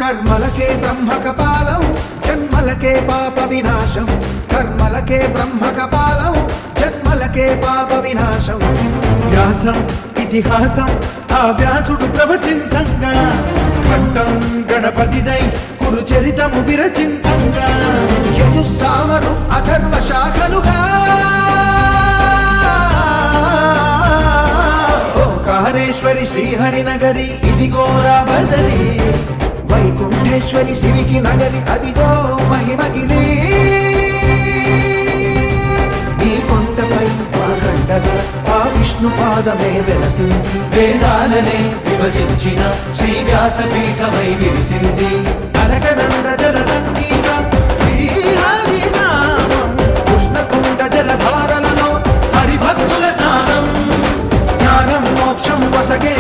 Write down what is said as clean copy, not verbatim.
కర్మలకే బ్రహ్మ కపాలం జన్మలకే పాప వినాశం కర్మలకే బ్రహ్మ కపాలం జన్మలకే పాప వినాశం వ్యాసం ఇతిహాసం ఆ వ్యాసుడు ప్రవచించంగా ఖడ్డం గణపతిదై కురు చరితము విరచించంగా యజుస్సామరు అథర్వ శాఖలుగా ఓంకారేశ్వరి శ్రీహరి నగరి ఇదిగోరా బదరి వైకుంఠేశ్వరి శివికి నగరి అదిగో మహిమగిరి ఈ కొండపై పాగండగా ఆ విష్ణు పాదమే వెలసింది వేదాలనే విభజించిన శ్రీ వ్యాసపీఠమై విరిసింది అరకనంద జల సంగీతం శ్రీహరి నామం కృష్ణకుండ జలధారలలో హరిభక్తుల స్నానం జ్ఞానం మోక్షం వసగే